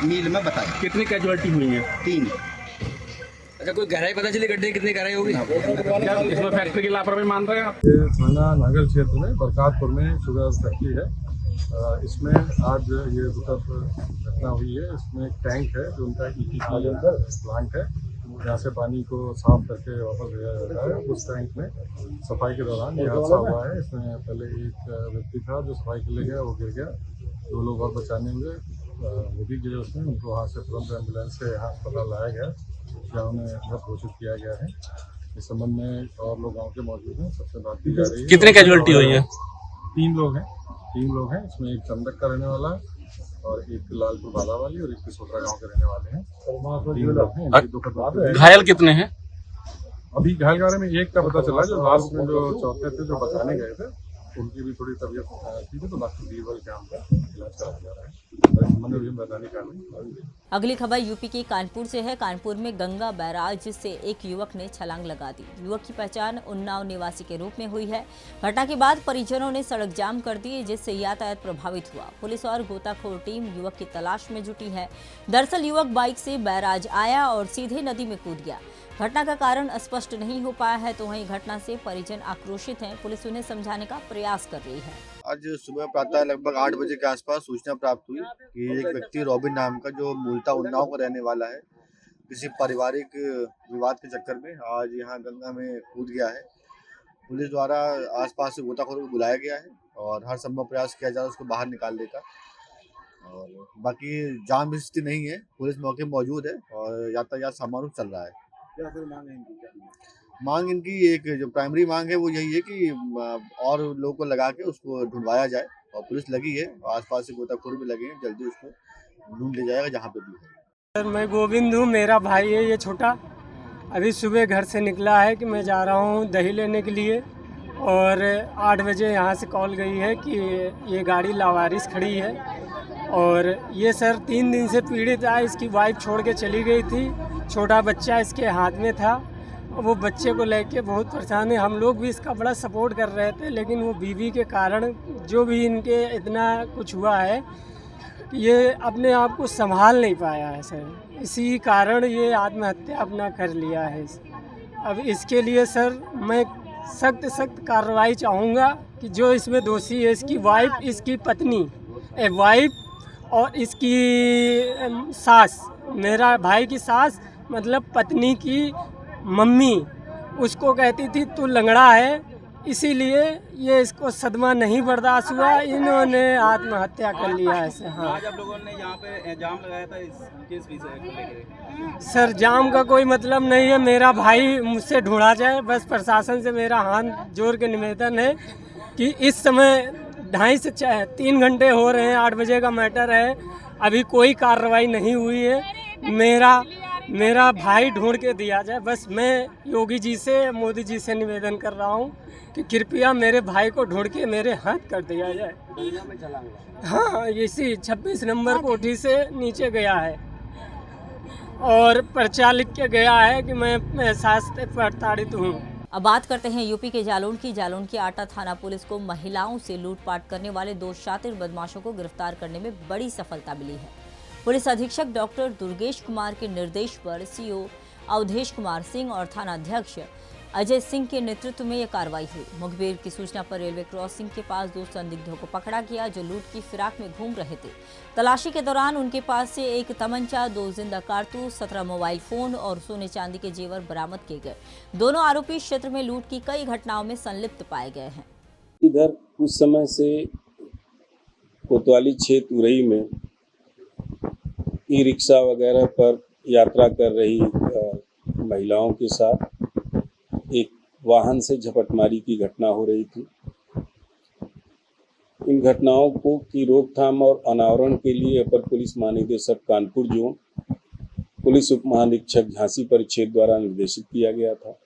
मिल में बताया। कितनी कैजुअलिटी हुई है? 3। अच्छा, कोई गहराई पता चली गड्ढे कितनी गहराई होगी? इसमें फैक्ट्री की लापरवाही मान रहे हैं आप? ये थाना नागल क्षेत्र में बरकातपुर में शुगर फैक्ट्री है। इसमें आज ये दुखद घटना हुई है। इसमें एक टैंक है जो उनका ईटीपी प्लांट है, यहाँ से पानी को साफ करके वापस भेजा जाता है। उस टैंक में सफाई के दौरान ये हादसा हुआ है। इसमें पहले एक व्यक्ति था जो सफाई के लिए गया, वो गिर गया। 2 लोग और बचाने हुए, वो भी गिरे उसमें। उनको वहाँ से तुरंत एम्बुलेंस से यहाँ अस्पताल लाया गया, जहाँ उन्हें मृत घोषित किया गया है। इस संबंध में और लोग गाँव के मौजूद हैं, सबसे बात की जा रही है। कितनी कैजुअलिटी हुई है? 3 लोग हैं। 3 लोग हैं। इसमें एक चंदक का रहने वाला और एक लालपुर बाला वाली और एक किसोटरा गांव के रहने वाले हैं। 3 लोग हैं। घायल कितने हैं? अभी घायल के बारे में एक का पता चला, जो लास्ट में जो चौथे थे जो बचाने गए थे, उनकी भी थोड़ी तबीयत ठीक है, तो डॉक्टर बीरबल के यहाँ पर इलाज कराया जा रहा है। अगली खबर यूपी के कानपुर से है। कानपुर में गंगा बैराज से एक युवक ने छलांग लगा दी। युवक की पहचान उन्नाव निवासी के रूप में हुई है। घटना के बाद परिजनों ने सड़क जाम कर दी, जिससे यातायात प्रभावित हुआ। पुलिस और गोताखोर टीम युवक की तलाश में जुटी है। दरअसल युवक बाइक से बैराज आया और सीधे नदी में कूद गया। घटना का कारण स्पष्ट नहीं हो पाया है, तो वहीं घटना से परिजन आक्रोशित हैं। पुलिस उन्हें समझाने का प्रयास कर रही है। आज सुबह प्रातः लगभग 8 बजे के आसपास सूचना प्राप्त हुई कि एक व्यक्ति रॉबिन नाम का, जो मूलतः उन्नाव का रहने वाला है, किसी पारिवारिक विवाद के चक्कर में आज यहाँ गंगा में कूद गया है। पुलिस द्वारा आसपास से गोताखोरों को बुलाया गया है और हर संभव प्रयास किया जा रहा है उसको बाहर निकालने का। और बाकी जाम स्थिति नहीं है, पुलिस मौके मौजूद है और यातायात सामान्य चल रहा है। क्या फिर मांग है इनकी? मांग इनकी एक जो प्राइमरी मांग है वो यही है कि और लोगों को लगा के उसको ढूंढवाया जाए, और पुलिस लगी है, आसपास से गोताखोर भी लगे हैं, जल्दी उसको ढूंढ लिया जाएगा जहाँ पे भी है। सर, मैं गोविंद हूँ, मेरा भाई है ये छोटा। अभी सुबह घर से निकला है कि मैं जा रहा हूँ दही लेने के लिए, और 8 बजे यहाँ से कॉल गई है कि ये गाड़ी लावारिस खड़ी है। और ये सर 3 दिन से पीड़ित है। इसकी वाइफ छोड़ के चली गई थी, छोटा बच्चा इसके हाथ में था। और वो बच्चे को लेके बहुत परेशान है। हम लोग भी इसका बड़ा सपोर्ट कर रहे थे, लेकिन वो बीवी के कारण जो भी इनके इतना कुछ हुआ है, ये अपने आप को संभाल नहीं पाया है सर, इसी कारण ये आत्महत्या अपना कर लिया है। अब इसके लिए सर मैं सख्त कार्रवाई चाहूँगा कि जो इसमें दोषी है, इसकी वाइफ, इसकी पत्नी, वाइफ और इसकी सास, मेरा भाई की सास मतलब पत्नी की मम्मी, उसको कहती थी तू लंगड़ा है, इसीलिए ये इसको सदमा नहीं बर्दाश्त हुआ, इन्होंने आत्महत्या कर लिया है। हाँ, आज आप लोगों ने यहाँ पे जाम लगाया था इस केस विषय को लेकर? सर जाम का कोई मतलब नहीं है, मेरा भाई मुझसे ढूंढा जाए, बस प्रशासन से मेरा हाथ जोड़ के निवेदन है कि इस समय 2.5 से 3 घंटे हो रहे हैं, 8 बजे का मैटर है, अभी कोई कार्रवाई नहीं हुई है। मेरा भाई ढूंढ के दिया जाए, बस मैं योगी जी से, मोदी जी से निवेदन कर रहा हूँ कि कृपया मेरे भाई को ढूंढ के मेरे हाथ कर दिया जाए। हाँ, इसी 26 नंबर कोठी से नीचे गया है और पर्चा लिख के गया है कि मैं एहसास से प्रताड़ित हूँ। अब बात करते हैं यूपी के जालौन की आटा थाना पुलिस को महिलाओं से लूटपाट करने वाले 2 शातिर बदमाशों को गिरफ्तार करने में बड़ी सफलता मिली है। पुलिस अधीक्षक डॉक्टर दुर्गेश कुमार के निर्देश पर सीओ अवधेश कुमार सिंह और थानाध्यक्ष अजय सिंह के नेतृत्व में यह कार्रवाई हुई। मुखबिर की सूचना पर रेलवे क्रॉसिंग के पास 2 संदिग्धों को पकड़ा गया जो लूट की फिराक में घूम रहे थे। तलाशी के दौरान उनके पास से 1 तमंचा, 2 जिंदा कारतूस, 17 मोबाइल फोन और सोने चांदी के जेवर बरामद किए गए। दोनों आरोपी क्षेत्र में लूट की कई घटनाओं में संलिप्त पाए गए हैं। इधर कुछ समय से कोतवाली क्षेत्र उरई में ई रिक्शा वगैरह पर यात्रा कर रही महिलाओं के साथ एक वाहन से झपटमारी की घटना हो रही थी। इन घटनाओं की रोकथाम और अनावरण के लिए अपर पुलिस महानिदेशक कानपुर जोन, पुलिस उप महानिरीक्षक झांसी परिक्षेत्र द्वारा निर्देशित किया गया था।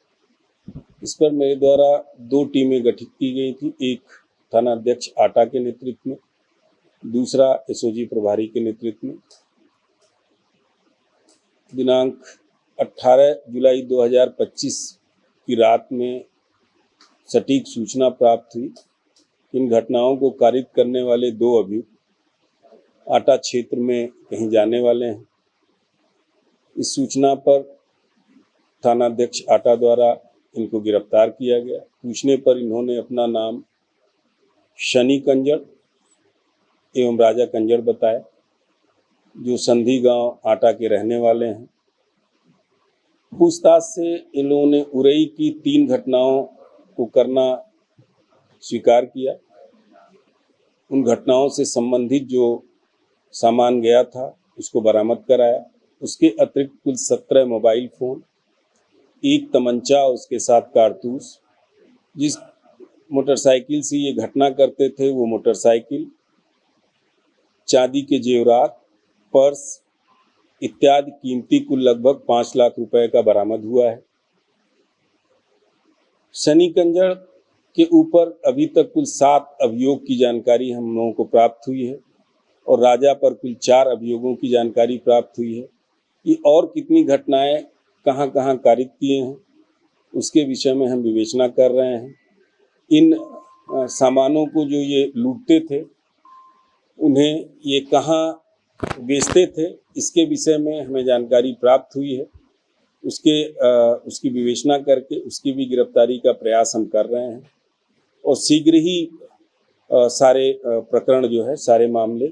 इस पर मेरे द्वारा 2 टीमें गठित की गई थी, एक थानाध्यक्ष आटा के नेतृत्व में, दूसरा एसओजी प्रभारी के नेतृत्व में। दिनांक 18 जुलाई 2025 की रात में सटीक सूचना प्राप्त हुई। इन घटनाओं को कारित करने वाले 2 अभियुक्त आटा क्षेत्र में कहीं जाने वाले हैं। इस सूचना पर थानाध्यक्ष आटा द्वारा इनको गिरफ्तार किया गया। पूछने पर इन्होंने अपना नाम शनि कंजड़ एवं राजा कंजड़ बताया, जो संधी गांव आटा के रहने वाले हैं। पूछताछ से इन लोगों ने उरई की 3 घटनाओं को करना स्वीकार किया। उन घटनाओं से संबंधित जो सामान गया था उसको बरामद कराया। उसके अतिरिक्त कुल 17 मोबाइल फोन, 1 तमंचा, उसके साथ कारतूस, जिस मोटरसाइकिल से ये घटना करते थे वो मोटरसाइकिल, चांदी के जेवरात, पर्स इत्यादि कीमती कुल लगभग 5 लाख रुपए का बरामद हुआ है। शनि कंजड़ के ऊपर अभी तक कुल 7 अभियोग की जानकारी हम लोगों को प्राप्त हुई है और राजा पर कुल 4 अभियोगों की जानकारी प्राप्त हुई है। ये और कितनी घटनाएं कहां कहां कारित किए हैं उसके विषय में हम विवेचना कर रहे हैं। इन सामानों को जो ये लूटते थे उन्हें ये कहां बेचते थे इसके विषय में हमें जानकारी प्राप्त हुई है। उसकी विवेचना करके उसकी भी गिरफ्तारी का प्रयास हम कर रहे हैं और शीघ्र ही सारे प्रकरण जो है, सारे मामले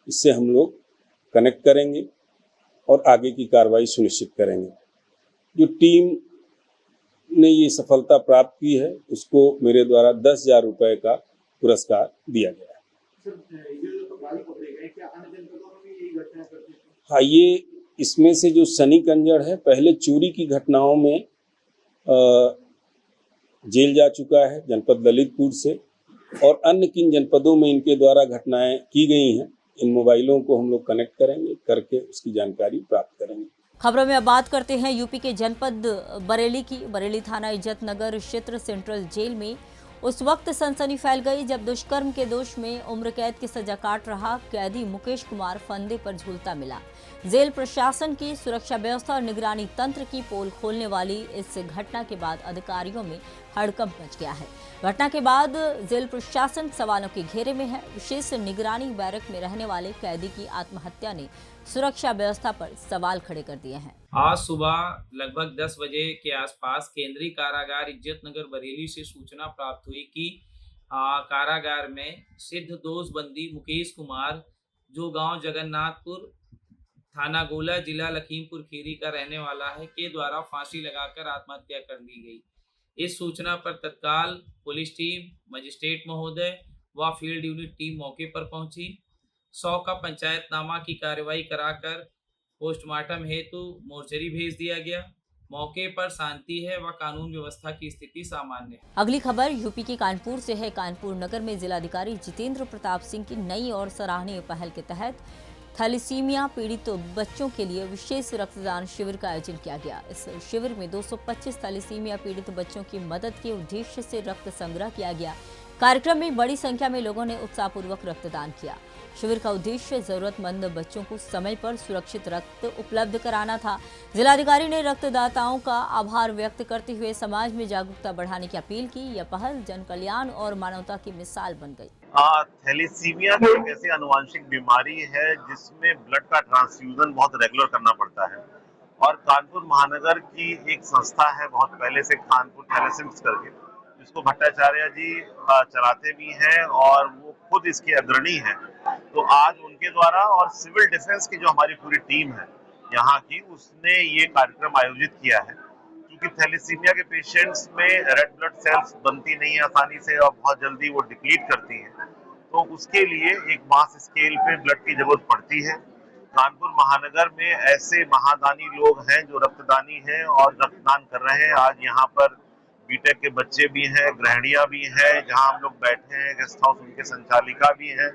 इससे हम लोग कनेक्ट करेंगे और आगे की कार्रवाई सुनिश्चित करेंगे। जो टीम ने ये सफलता प्राप्त की है उसको मेरे द्वारा 10,000 रुपये का पुरस्कार दिया गया है। हाँ, ये इसमें से जो शनि कंजड़ है पहले चोरी की घटनाओं में जेल जा चुका है जनपद ललितपुर से, और अन्य किन जनपदों में इनके द्वारा घटनाएं की गई हैं इन मोबाइलों को हम लोग कनेक्ट करेंगे, करके उसकी जानकारी प्राप्त करेंगे। खबरों में अब बात करते हैं यूपी के जनपद बरेली की। बरेली थाना इज्जत नगर क्षेत्र सेंट्रल जेल में उस वक्त सनसनी फैल गई जब दुष्कर्म के दोष में उम्र कैद की सजा काट रहा कैदी मुकेश कुमार फंदे पर झूलता मिला। जेल प्रशासन की सुरक्षा व्यवस्था और निगरानी तंत्र की पोल खोलने वाली इस घटना के बाद अधिकारियों में हड़कंप मच गया है। घटना के बाद जेल प्रशासन सवालों के घेरे में है। विशेष निगरानी बैरक में रहने वाले कैदी की आत्महत्या ने सुरक्षा व्यवस्था पर सवाल खड़े कर दिए हैं। आज सुबह लगभग 10 बजे के आसपास केंद्रीय कारागार इज्जत नगर बरेली से सूचना प्राप्त हुई कि कारागार में सिद्ध दोषबंदी मुकेश कुमार, जो गांव जगन्नाथपुर, थाना गोला, जिला लखीमपुर खीरी का रहने वाला है, के द्वारा फांसी लगाकर आत्महत्या कर दी गई। इस सूचना पर तत्काल पुलिस टीम, मजिस्ट्रेट महोदय व फील्ड यूनिट टीम मौके पर पहुंची। 100 का पंचायतनामा की कार्रवाई कराकर पोस्टमार्टम हेतु मोर्चरी भेज दिया गया। मौके पर शांति है व कानून व्यवस्था की स्थिति सामान्य है। अगली खबर यूपी के कानपुर से है। कानपुर नगर में जिलाधिकारी जितेंद्र प्रताप सिंह की नई और सराहनीय पहल के तहत थैलेसीमिया पीड़ित बच्चों के लिए विशेष रक्तदान शिविर का आयोजन किया गया। इस शिविर में 225 थैलेसीमिया पीड़ित बच्चों की मदद के उद्देश्य से रक्त संग्रह किया गया। कार्यक्रम में बड़ी संख्या में लोगों ने उत्साहपूर्वक रक्तदान किया। शिविर का उद्देश्य जरूरतमंद बच्चों को समय पर सुरक्षित रक्त उपलब्ध कराना था। जिलाधिकारी ने रक्तदाताओं का आभार व्यक्त करते हुए समाज में जागरूकता बढ़ाने की अपील की। यह पहल जन कल्याण और मानवता की मिसाल बन गई। थैलेसीमिया एक ऐसी आनुवंशिक बीमारी है जिसमें ब्लड का ट्रांसफ्यूजन बहुत रेगुलर करना पड़ता है, और कानपुर महानगर की एक संस्था है बहुत पहले से, कानपुर थैलेसीमिक्स करके, जिसको भट्टाचार्य जी चलाते भी हैं और वो खुद इसके अग्रणी हैं। तो आज उनके द्वारा और सिविल डिफेंस की जो हमारी पूरी टीम है यहाँ की, उसने ये कार्यक्रम आयोजित किया है। क्योंकि थैलेसीमिया के पेशेंट्स में रेड ब्लड सेल्स बनती नहीं है आसानी से और बहुत जल्दी वो डिप्लीट करती हैं, तो उसके लिए एक मास स्केल पे ब्लड की जरूरत पड़ती है। कानपुर महानगर में ऐसे महादानी लोग हैं जो रक्तदानी हैं और रक्तदान कर रहे हैं। आज यहाँ पर बीटेक के बच्चे भी हैं, गृहिणियां भी हैं, जहां हम लोग बैठे हैं, गेस्ट हाउस उनके संचालिका भी हैं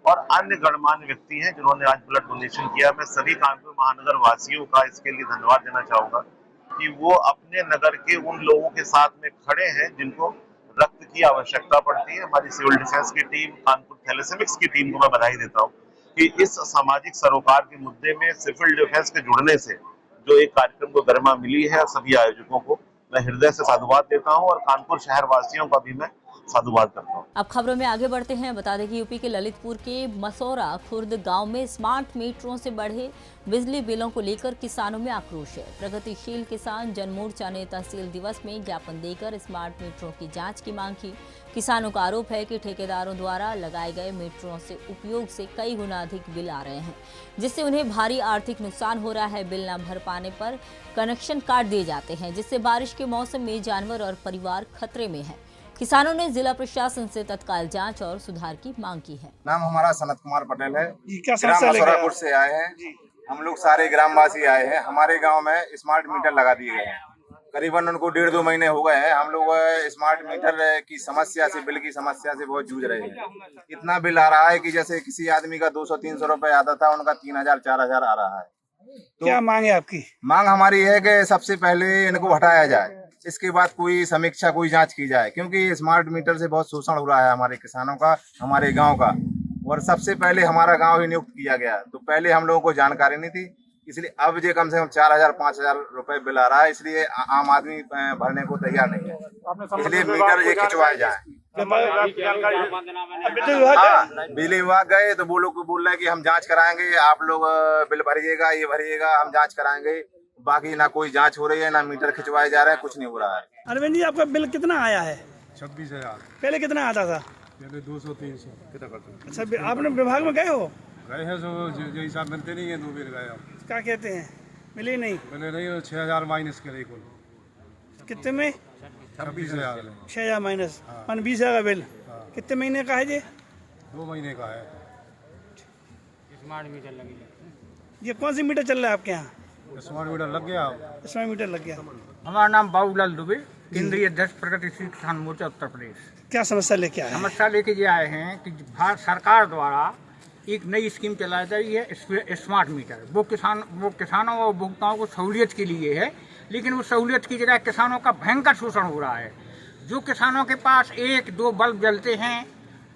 और अन्य गणमान्य व्यक्ति हैं जिन्होंने आज ब्लड डोनेशन किया। मैं सभी कानपुर महानगर वासियों का इसके लिए धन्यवाद देना चाहूंगा कि वो अपने नगर के उन लोगों के साथ में खड़े हैं जिनको रक्त की आवश्यकता पड़ती है। हमारी सिविल डिफेंस की टीम, कानपुर थैलेसीमिक्स की टीम को मैं बधाई देता हूँ कि इस सामाजिक सरोकार के मुद्दे में सिविल डिफेंस के जुड़ने से जो एक कार्यक्रम को गरिमा मिली है, सभी आयोजकों को मैं हृदय से साधुवाद देता हूं और कानपुर शहर वासियों का भी मैं साधुवाद करता हूं। अब खबरों में आगे बढ़ते हैं। बता दें कि यूपी के ललितपुर के मसौरा खुर्द गांव में स्मार्ट मीटरों से बढ़े बिजली बिलों को लेकर किसानों में आक्रोश है। प्रगतिशील किसान जनमोर्चा ने तहसील दिवस में ज्ञापन देकर स्मार्ट मीटरों की जांच की मांग की। किसानों का आरोप है कि ठेकेदारों द्वारा लगाए गए मीटरों से उपयोग से कई गुना अधिक बिल आ रहे हैं, जिससे उन्हें भारी आर्थिक नुकसान हो रहा है। बिल न भर पाने पर कनेक्शन काट दिए जाते हैं, जिससे बारिश के मौसम में जानवर और परिवार खतरे में है। किसानों ने जिला प्रशासन से तत्काल जांच और सुधार की मांग की है। नाम हमारा सनत कुमार पटेल है, ग्राम मसौरापुर से आए हैं। हम लोग सारे ग्रामवासी आए हैं। हमारे गांव में स्मार्ट मीटर लगा दिए गए हैं, करीबन उनको 1.5-2 महीने हो गए हैं। हम लोग स्मार्ट मीटर की समस्या से, बिल की समस्या से बहुत जूझ रहे हैं। इतना बिल आ रहा है कि जैसे किसी आदमी का 200-300 रुपए आता था, उनका 3000-4000 आ रहा है। तो क्या मांग है आपकी? मांग हमारी है कि सबसे पहले इनको हटाया जाए, इसके बाद कोई समीक्षा, कोई जांच की जाए, क्योंकि स्मार्ट मीटर से बहुत शोषण हो रहा है हमारे किसानों का, हमारे गांव का। और सबसे पहले हमारा गांव ही नियुक्त किया गया, तो पहले हम लोगों को जानकारी नहीं थी, इसलिए अब जो कम से कम 4000-5000 रुपए बिल आ रहा है, इसलिए आम आदमी भरने को तैयार नहीं है। इसलिए मीटर ये खिंचवाए जाए। बिजली विभाग गए तो वो लोग बोल रहे हैं कि हम जांच कराएंगे, आप लोग बिल भरिएगा, ये भरिएगा, हम जांच कराएंगे। बाकी ना कोई जांच हो रही है, ना मीटर खिंचवाए जा रहे हैं, कुछ नहीं हो रहा है। अरविंद जी, आपका बिल कितना आया है? 26,000। पहले कितना आता था? पहले 200-300। अच्छा, आपने विभाग में गए हो? गए हैं, जो हिसाब मिलते नहीं है, 2 बिल गए। क्या कहते हैं? मिले नहीं? मिले नहीं, 6000 माइनस करे कुल। कितने में? 26,000। 6000 माइनस, मान 20,000 का बिल। कितने महीने का है ये? 2 महीने का है। स्मार्ट मीटर लगी। ये कौन सी मीटर चल रहा है आपके यहाँ? स्मार्ट मीटर लग गया। स्मार्ट मीटर लग गया। हमारा नाम बाबूलाल दुबे, केंद्रीय अध्यक्ष प्रगतिशील किसान मोर्चा उत्तर प्रदेश। क्या समस्या लेके आए? समस्या लेके ये आए हैं कि भारत सरकार द्वारा एक नई स्कीम चलाई जा रही है, स्मार्ट मीटर। वो किसानों और उपभोक्ताओं को सहूलियत के लिए है, लेकिन उस सहूलियत की जगह किसानों का भयंकर शोषण हो रहा है। जो किसानों के पास 1-2 बल्ब जलते हैं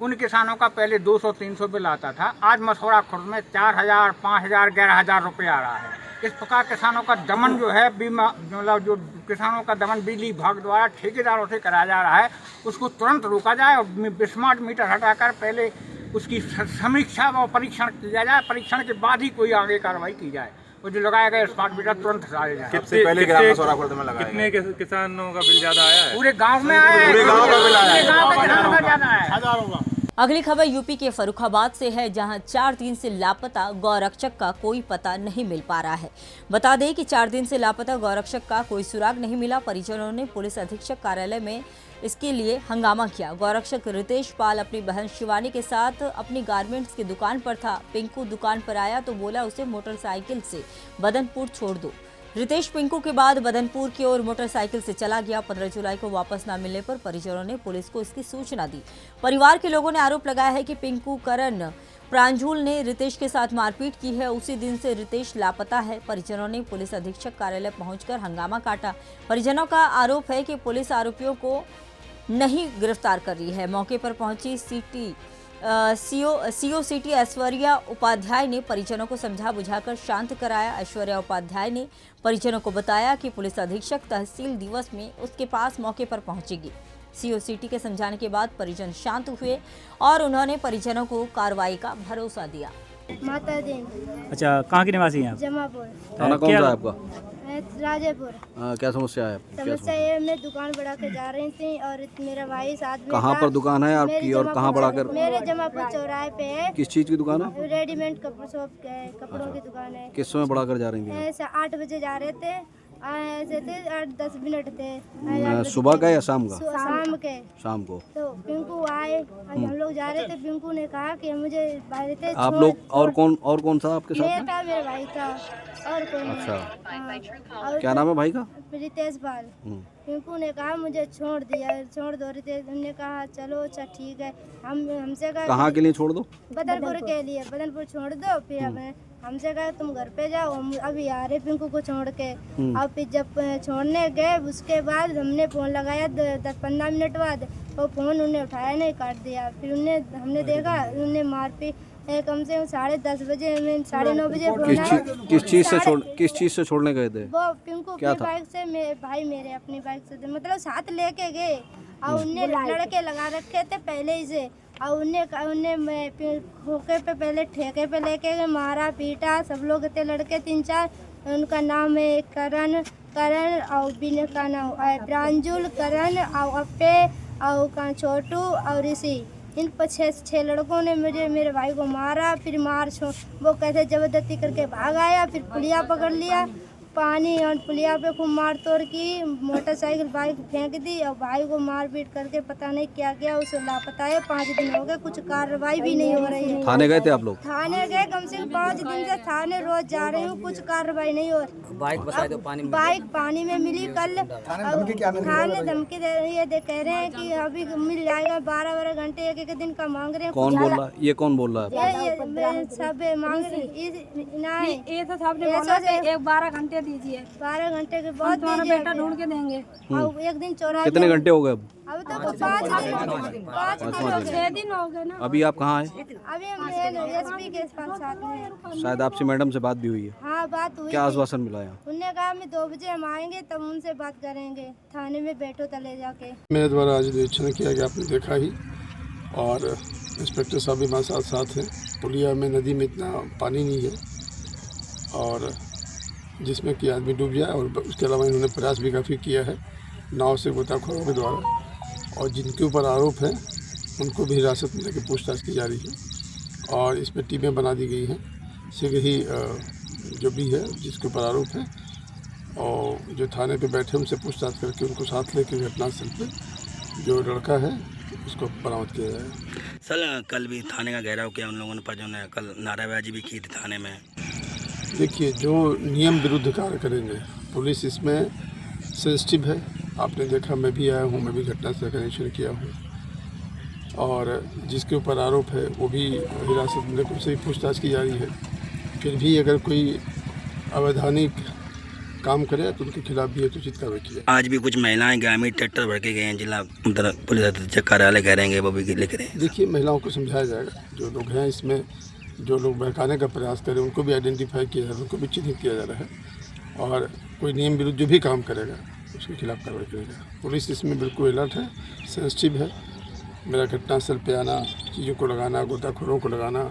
उन किसानों का पहले 200-300 बिल आता था, आज मसौड़ा खुर्द में 4,000, 5,000, 11,000 रुपये आ रहा है। इस प्रकार किसानों का दमन जो है बीमा मतलब जो किसानों का दमन बिजली विभाग द्वारा ठेकेदारों से कराया जा रहा है उसको तुरंत रोका जाए और स्मार्ट मीटर हटाकर पहले उसकी समीक्षा और परीक्षण किया जाए, परीक्षण के बाद ही कोई आगे कार्रवाई की जाए और जो लगाया गया स्मार्ट मीटर तुरंत हटाया जाए। सबसे पहले ग्राम मसौड़ा खुर्द में लगाया कितने किसानों का बिल ज्यादा आया है? पूरे गांव में आया है, पूरे गांव का बिल आया है। पूरे गांव का किसानों का ज्यादा है, हजारों का। अगली खबर यूपी के फर्रुखाबाद से है, जहां 4 दिन से लापता गौरक्षक का कोई पता नहीं मिल पा रहा है। बता दें कि 4 दिन से लापता गौरक्षक का कोई सुराग नहीं मिला। परिजनों ने पुलिस अधीक्षक कार्यालय में इसके लिए हंगामा किया। गौरक्षक रितेश पाल अपनी बहन शिवानी के साथ अपनी गारमेंट्स की दुकान पर था। पिंकू दुकान पर आया तो बोला उसे मोटरसाइकिल से बदनपुर छोड़ दो। रितेश पिंकू के बाद बदनपुर की ओर मोटरसाइकिल से चला गया। 15 जुलाई को वापस न मिलने पर परिजनों ने पुलिस को इसकी सूचना दी। परिवार के लोगों ने आरोप लगाया है कि पिंकू करण प्रांजूल ने रितेश के साथ मारपीट की है। उसी दिन से रितेश लापता है। परिजनों ने पुलिस अधीक्षक कार्यालय पहुंचकर हंगामा काटा। परिजनों का आरोप है कि पुलिस आरोपियों को नहीं गिरफ्तार कर रही है। मौके पर पहुंची सीओ सिटी ऐश्वर्या उपाध्याय ने परिजनों को समझा बुझाकर शांत कराया। ऐश्वर्या उपाध्याय ने परिजनों को बताया कि पुलिस अधीक्षक तहसील दिवस में उसके पास मौके पर पहुंचेगी। सीओ सिटी के समझाने के बाद परिजन शांत हुए और उन्होंने परिजनों को कार्रवाई का भरोसा दिया। माता दिन। अच्छा, कहाँ के निवासी हैं आप? जमापुर। थाना कौन सा है आपका? राजेपुर। क्या समस्या है? समस्या ये, मैं दुकान बढ़ा के जा रही थी और मेरा भाई साथ में कहाँ पर दुकान है आपकी और कहाँ बढ़ा कर? मेरे जमापुर चौराहे पे है। किस चीज की दुकान है? रेडीमेड कपड़ों की दुकान है। किस समय बढ़ा कर जा रही थी? 8 बजे जा रहे थे, ऐसे थे 8-10 मिनट थे। सुबह का या शाम का? शाम के। शाम को। तो पिंकू आए, हम लोग जा रहे थे। पिंकू ने कहा कि मुझे भाई थे आप लोग और कौन था आपके साथ? मैं था, मेरा भाई था और कोई नहीं। अच्छा, क्या नाम है भाई का? रितेश पाल। पिंकू ने कहा मुझे छोड़ दो। रितेश ने कहा चलो अच्छा ठीक है। हमसे कहा कहाँ के लिए छोड़ दो? बदनपुर के लिए। बदनपुर छोड़ दो। फिर हमसे कहा तुम घर पे जाओ, हम अभी आ रहे पिंकू को छोड़ के। अब फिर जब छोड़ने गए उसके बाद हमने फ़ोन लगाया 10-15 मिनट बाद, वो फ़ोन उन्हें उठाया नहीं, काट दिया। फिर हमने देखा उन्हें मारपीट कम से कम 10:30 बजे, 9:30 बजे। किस चीज से छोड़ने गए थे? वो पिंकू की बाइक से, भाई मेरे अपनी बाइक से थे, मतलब साथ लेके गए और उनने लड़के लगा रखे थे पहले ही से। और उनने खोके पे पहले ठेके पे लेके गए, मारा पीटा। सब लोग थे लड़के 3-4। उनका नाम है करण और बिन का नाम प्रांजूल, करण और अप्पे और छोटू और ऋषि। इन 6 लड़कों ने मेरे भाई को मारा। फिर वो कहते जबरदस्ती करके भाग आया। फिर पुलिया पकड़ लिया, पानी और पुलिया पे खूब मार तोड़ की, मोटरसाइकिल बाइक फेंक दी और भाई को मार पीट करके पता नहीं क्या किया। उसे लापता है। 5 दिन हो गए, कुछ कार्रवाई भी नहीं हो रही है। थाने गए थे आप लोग? थाने गए, कम से कम 5 दिन से थाने रोज जा रही हूँ, कुछ कार्रवाई नहीं हो रही। बाइक पानी में मिली कल। थाने धमकी दे रही है, कह रहे हैं कि अभी मिल जाएगा। 12 घंटे एक दिन का मांग रहे हैं। कौन बोल रहा है? ये कौन बोल रहा है? ये सब मांग रहे हैं। 12 घंटे दीजिए, 12 घंटे के बाद बेटा ढूंढ के देंगे। और एक दिन 4 कितने घंटे हो गए अब? अब तो 6 दिन हो गए ना। अभी आप कहाँ हैं? अभी हम एसपी के साथ में। शायद आपसे मैडम से बात भी हुई है? हाँ, बात हुई। क्या आश्वासन मिला है? उन्होंने कहा मैं 2 बजे हम आएंगे तब उनसे बात करेंगे। थाने में बैठो तले जाके। मेरे द्वारा आज निरीक्षण किया गया, आपने देखा ही। और इंस्पेक्टर साहब भी हमारे साथ हैं। पुलिया में नदी में इतना पानी नहीं है और जिसमें कि आदमी डूब जाए। और उसके अलावा इन्होंने प्रयास भी काफ़ी किया है नाव से गोताखोरों के द्वारा। और जिनके ऊपर आरोप हैं उनको भी हिरासत में लेकर पूछताछ की जा रही है और इसमें टीमें बना दी गई हैं। शीघ्र ही जो भी है जिसके ऊपर आरोप है और जो थाने पे बैठे उनसे पूछताछ करके उनको साथ लेकर घटनास्थल पे जो लड़का है उसको बरामद किया जाएगा। सर, कल भी थाने का घेराव किया उन लोगों ने, पर जो ने कल नारेबाजी भी की थी थाने में। देखिए, जो नियम विरुद्ध कार्य करेंगे, पुलिस इसमें सेंसिटिव है। आपने देखा, मैं भी आया हूँ, मैं भी घटनास्थल का निरीक्षण किया हूँ और जिसके ऊपर आरोप है वो भी हिरासत में लेकर उसे पूछताछ की जा रही है। फिर भी अगर कोई अवैधानिक काम करे तो उनके खिलाफ भी उचित कार्रवाई की जाए। आज भी कुछ महिलाएं ग्रामीण ट्रैक्टर भर के गए हैं, जिला पुलिस अधीक्षक कार्यालय कह रहे हैं वो भी लेकर हैं। देखिए, महिलाओं को समझाया जाएगा, जो लोग हैं इसमें जो लोग बहकाने का प्रयास करें उनको भी आइडेंटिफाई किया जा रहा है, उनको भी चिन्हित किया जा रहा है और कोई नियम विरुद्ध जो भी काम करेगा उसके खिलाफ कार्रवाई करेगा। पुलिस इसमें बिल्कुल अलर्ट है, सेंसिटिव है। मेरा घटनास्थल पे आना, चीज़ों को लगाना, गोताखोरों को लगाना,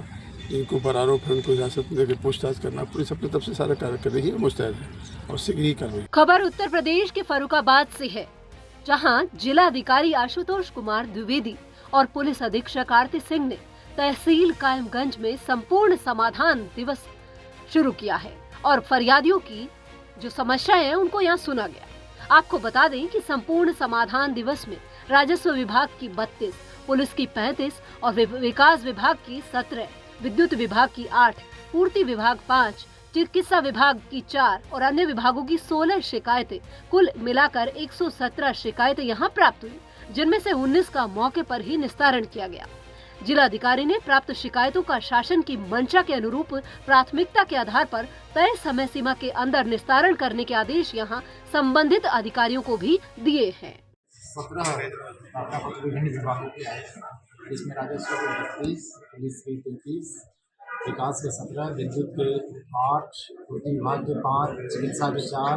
जिनके ऊपर आरोप है उनको हिरासत में लेकर पूछताछ करना, पुलिस अपनी तरफ से सारा कार्य कर रही है, मुस्तैद है और शीघ्र ही कार्रवाई। खबर उत्तर प्रदेश के फर्रुखाबाद से है, जहां जिलाधिकारी आशुतोष कुमार द्विवेदी और पुलिस अधीक्षक आरती सिंह ने तहसील कायमगंज में संपूर्ण समाधान दिवस शुरू किया है और फरियादियों की जो समस्याएं हैं उनको यहाँ सुना गया। आपको बता दें कि संपूर्ण समाधान दिवस में राजस्व विभाग की 32, पुलिस की 35 और विकास विभाग की 17, विद्युत विभाग की 8, पूर्ति विभाग 5, चिकित्सा विभाग की 4 और अन्य विभागों की 16 शिकायतें, कुल मिलाकर 117 शिकायतें यहां प्राप्त हुई, जिनमें से 19 का मौके पर ही निस्तारण किया गया। जिलाधिकारी ने प्राप्त शिकायतों का शासन की मंशा के अनुरूप प्राथमिकता के आधार पर तय समय सीमा के अंदर निस्तारण करने के आदेश यहां संबंधित अधिकारियों को भी दिए हैं। 17 विभिन्न विभागों के आए, जिसमें राजस्व के 32, पुलिस के 33, विकास के 17, विद्युत के 8, पूर्ति विभाग के 5, चिकित्सा के 4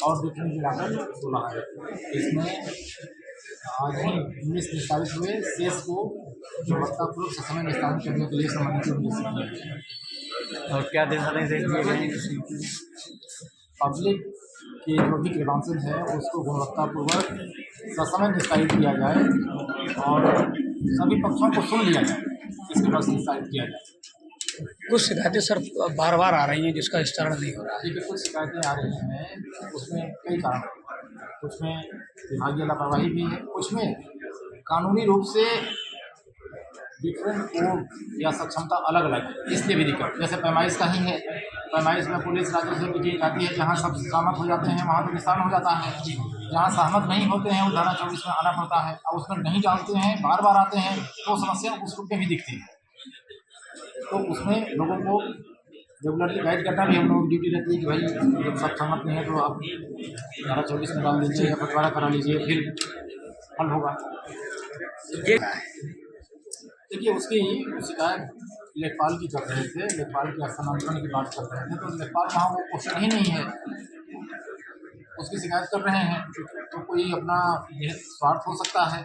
और डिफरेंट मिलाकर 16 है। इसमें आज ही 19 निस्तारित हुए, शेष को गुणवत्तापूर्वक ससमय निस्तारण करने के लिए संबंधित उद्देश्य और क्या निर्देश दिए गए? पब्लिक के जो भी ग्रीवांसेस है उसको गुणवत्तापूर्वक ससमय निस्तारित किया जाए और सभी पक्षों को सुन लिया जाए, इसके बाद निस्तारित किया जाए। कुछ शिकायतें सर बार बार आ रही हैं जिसका निस्तारण नहीं हो रहा है। ठीक है, कुछ शिकायतें आ रही हैं, उसमें कई कारण, कुछ में विभागीय लापरवाही भी है, कुछ में कानूनी रूप से डिफरेंट कोड या सक्षमता अलग अलग है, इसलिए भी दिक्कत। जैसे पैमाइश का ही है, पैमाइश में पुलिस राजस्व की चीज आती है, जहाँ सब सहमत हो जाते हैं वहाँ तो निस्तारण हो जाता है, जहाँ सहमत नहीं होते हैं वो धारा 24 में आना पड़ता है और उसमें नहीं जानते हैं, बार बार आते हैं तो समस्या उस रूप में भी दिखती है। तो उसमें लोगों को रेगुलरली गाइड करना भी हम लोगों की ड्यूटी रहती है कि भाई जब सब सहमत नहीं है तो आप धारा 24 में डाल दीजिए या बंटवारा करा लीजिए, फिर हल होगा। देखिए, उसकी शिकायत लेखपाल की कर रहे थे, लेखपाल के स्थानांतरण की बात कर रहे थे, तो लेखपाल वहाँ वो क्वेश्चन ही नहीं है, उसकी शिकायत कर रहे हैं तो कोई अपना स्वार्थ हो सकता है,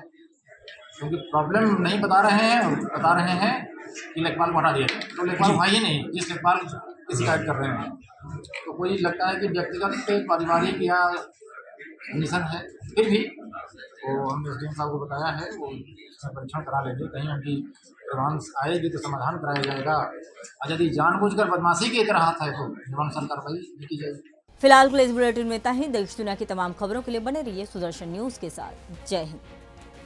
क्योंकि प्रॉब्लम नहीं बता रहे हैं, बता रहे हैं कि लेखपाल को हटा दिया जाए, तो लेखपाल भाई ही नहीं जिस लेखपाल की शिकायत कर रहे हैं। तो कोई लगता है कि व्यक्तिगत पारिवारिक या मिशन है, फिर भी वो हमने एसडीएम साहब को बताया है, वो उसमें परीक्षण करा लेंगे, कहीं उनकी प्रमांस आएगी तो समाधान कराया जाएगा, और यदि जानबूझकर बदमाशी के तरह है तो नियमानुसार कार्रवाई की जाएगी। फिलहाल के लिए इस बुलेटिन में इतना ही। देश दुनिया की तमाम खबरों के लिए बने रहिए सुदर्शन न्यूज के साथ। जय हिंद।